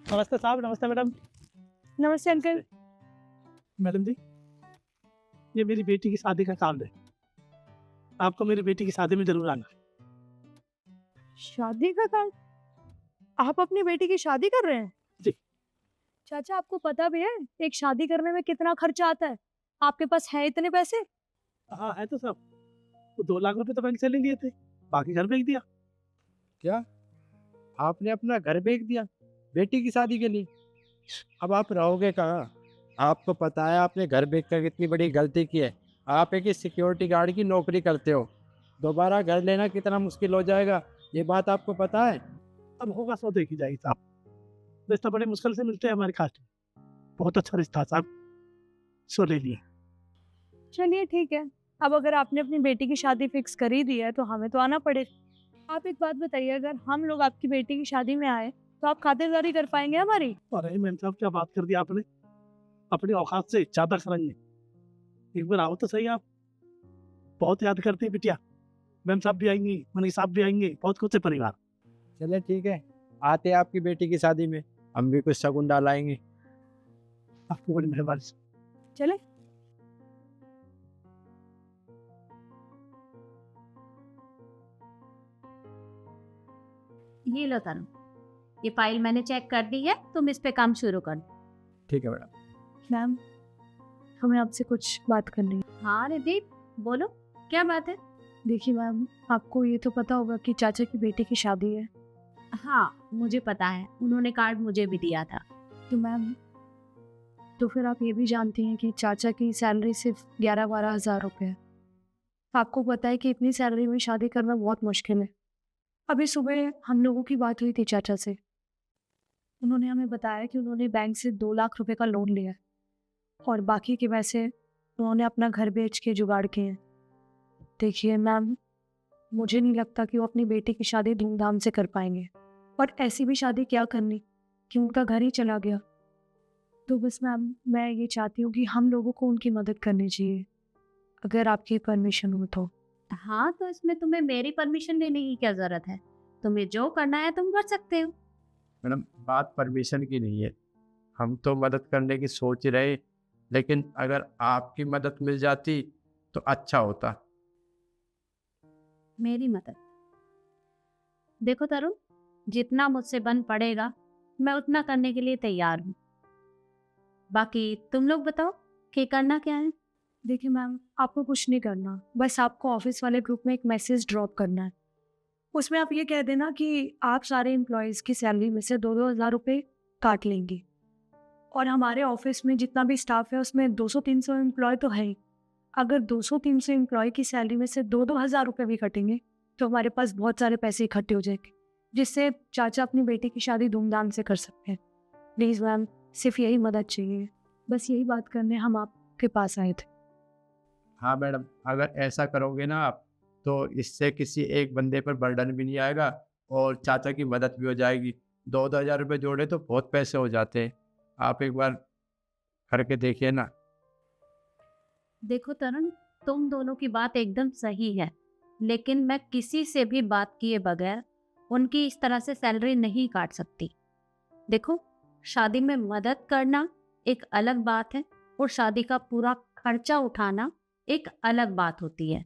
नमस्ते साहब, नमस्ते मैडम। नमस्ते अंकल। मैडम जी, ये मेरी बेटी की शादी का कार्ड है। आपको मेरी बेटी की शादी में ज़रूर आना है। शादी का कार्ड? आप अपनी बेटी की शादी कर रहे हैं? जी। चाचा, आपको पता भी है एक शादी करने में कितना खर्चा आता है? आपके पास है इतने पैसे? हाँ, है तो साहब। तो 2 लाख रुपए तो बैंक से ले लिए थे, बाकी घर बेच दिया। क्या आपने अपना घर बेच दिया बेटी की शादी के लिए? अब आप रहोगे कहाँ? आपको पता है आपने घर बेच कर कितनी बड़ी गलती की है। आप एक सिक्योरिटी गार्ड की नौकरी करते हो, दोबारा घर लेना कितना मुश्किल हो जाएगा, ये बात आपको पता है? अब होगा सो देखी जाएगी साहब। रिश्ता बड़े मुश्किल से मिलते हैं हमारे कास्ट में। बहुत अच्छा रिश्ता है साहब, सो ले लिए। चलिए ठीक है, अब अगर आपने अपनी बेटी की शादी फिक्स कर ही दी है तो हमें तो आना पड़ेगा। आप एक बात बताइए, अगर हम लोग आपकी बेटी की शादी में आए तो आप खातिरदारी कर पाएंगे हमारी? अरे मैम साहब, क्या बात कर दी आपने। अपनी औकात से ज़्यादा करेंगे। एक बार आओ तो सही आप। बहुत याद करती है बिटिया। मैम साहब भी आएंगी, मनीष साहब भी आएंगे, बहुत खुश है परिवार। चलिए ठीक है, आते हैं आपकी बेटी की शादी में, हम भी कुछ शगुन डालाएंगे। आपकी बड़ी मेहरबानी। चले। ये लो तनु, ये फाइल मैंने चेक कर दी है, तुम इस पे काम शुरू कर। ठीक है मैडम। मैम, हमें आपसे कुछ बात करनी है। हाँ रिद्धि, बोलो क्या बात है? देखिए मैम, आपको ये तो पता होगा कि चाचा की बेटी की शादी है। हाँ मुझे पता है, उन्होंने कार्ड मुझे भी दिया था। तो मैम, तो फिर आप ये भी जानती हैं कि चाचा की सैलरी सिर्फ 11-12 हज़ार रुपये है। आपको पता है कि इतनी सैलरी में शादी करना बहुत मुश्किल है। अभी सुबह हम लोगों की बात हुई थी चाचा से। उन्होंने हमें बताया कि उन्होंने बैंक से 2 लाख रुपए का लोन लिया है और बाकी के पैसे उन्होंने अपना घर बेच के जुगाड़ किए हैं। देखिए मैम, मुझे नहीं लगता कि वो अपनी बेटी की शादी धूमधाम से कर पाएंगे, और ऐसी भी शादी क्या करनी कि उनका घर ही चला गया। तो बस मैम, मैं ये चाहती हूँ कि हम लोगों को उनकी मदद करनी चाहिए, अगर आपकी परमिशन हो तो। हाँ तो इसमें तुम्हें मेरी परमिशन लेने की क्या जरूरत है? तुम्हें जो करना है तुम कर सकते हो। मैडम, बात परमिशन की नहीं है, हम तो मदद करने की सोच ही रहे, लेकिन अगर आपकी मदद मिल जाती तो अच्छा होता। मेरी मदद? देखो तरुण, जितना मुझसे बन पड़ेगा मैं उतना करने के लिए तैयार हूँ। बाकी तुम लोग बताओ कि करना क्या है? देखिए मैम, आपको कुछ नहीं करना, बस आपको ऑफिस वाले ग्रुप में एक मैसेज ड्रॉप करना है। उसमें आप ये कह देना कि आप सारे एम्प्लॉयज़ की सैलरी में से 2-2 हज़ार रुपये काट लेंगी, और हमारे ऑफिस में जितना भी स्टाफ है उसमें 200-300 एम्प्लॉय तो है ही। अगर 200-300 एम्प्लॉय की सैलरी में से 2-2 हज़ार रुपये भी कटेंगे तो हमारे पास बहुत सारे पैसे इकट्ठे हो जाएंगे, जिससे चाचा अपनी बेटी की शादी धूमधाम से कर सकते हैं। प्लीज़ मैम, सिर्फ यही मदद चाहिए, बस यही बात करने हम आपके पास आए थे। हाँ मैडम, अगर ऐसा करोगे ना आप, तो इससे किसी एक बंदे पर बर्डन भी नहीं आएगा और चाचा की मदद भी हो जाएगी। 2-2 हज़ार रुपये जोड़े तो बहुत पैसे हो जाते हैं, आप एक बार करके देखिए ना। देखो तरुण, तुम दोनों की बात एकदम सही है, लेकिन मैं किसी से भी बात किए बगैर उनकी इस तरह से सैलरी नहीं काट सकती। देखो, शादी में मदद करना एक अलग बात है और शादी का पूरा खर्चा उठाना एक अलग बात होती है।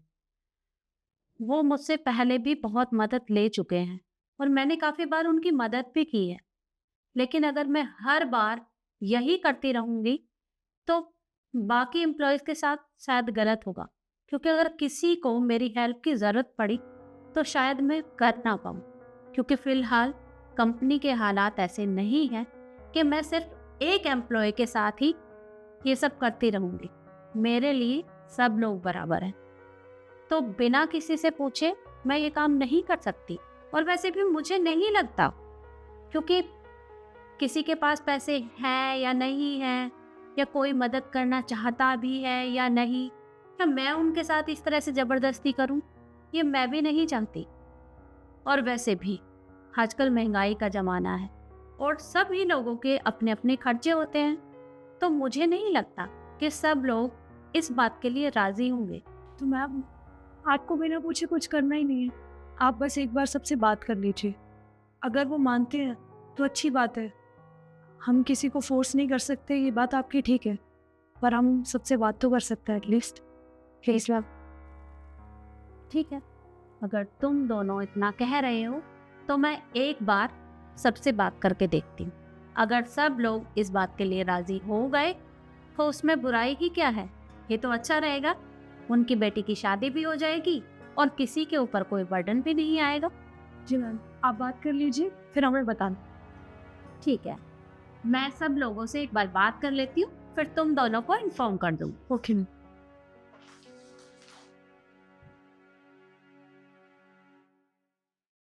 वो मुझसे पहले भी बहुत मदद ले चुके हैं और मैंने काफ़ी बार उनकी मदद भी की है, लेकिन अगर मैं हर बार यही करती रहूँगी तो बाकी एम्प्लॉयज़ के साथ शायद गलत होगा, क्योंकि अगर किसी को मेरी हेल्प की ज़रूरत पड़ी तो शायद मैं कर ना पाऊँ, क्योंकि फ़िलहाल कंपनी के हालात ऐसे नहीं हैं कि मैं सिर्फ एक एम्प्लॉय के साथ ही ये सब करती रहूँगी। मेरे लिए सब लोग बराबर हैं, तो बिना किसी से पूछे मैं ये काम नहीं कर सकती। और वैसे भी मुझे नहीं लगता, क्योंकि किसी के पास पैसे हैं या नहीं हैं, या कोई मदद करना चाहता भी है या नहीं, या मैं उनके साथ इस तरह से ज़बरदस्ती करूं, ये मैं भी नहीं चाहती। और वैसे भी आजकल महंगाई का ज़माना है और सभी लोगों के अपने अपने खर्चे होते हैं, तो मुझे नहीं लगता कि सब लोग इस बात के लिए राज़ी होंगे। तो मैम, आपको बिना पूछे कुछ करना ही नहीं है, आप बस एक बार सबसे बात कर लीजिए। अगर वो मानते हैं तो अच्छी बात है, हम किसी को फोर्स नहीं कर सकते, ये बात आपकी ठीक है, पर हम सबसे बात तो कर सकते हैं एटलीस्ट। Please ma'am. ठीक है, अगर तुम दोनों इतना कह रहे हो तो मैं एक बार सबसे बात करके देखती हूँ। अगर सब लोग इस बात के लिए राजी हो गए तो उसमें बुराई ही क्या है, ये तो अच्छा रहेगा। उनकी बेटी की शादी भी हो जाएगी और किसी के ऊपर कोई बर्डन भी नहीं आएगा। जी मैम, आप बात कर लीजिए, फिर हमें बताना। ठीक है, मैं सब लोगों से एक बार बात कर लेती हूँ, फिर तुम दोनों को इन्फॉर्म कर दूँ। Okay ma'am.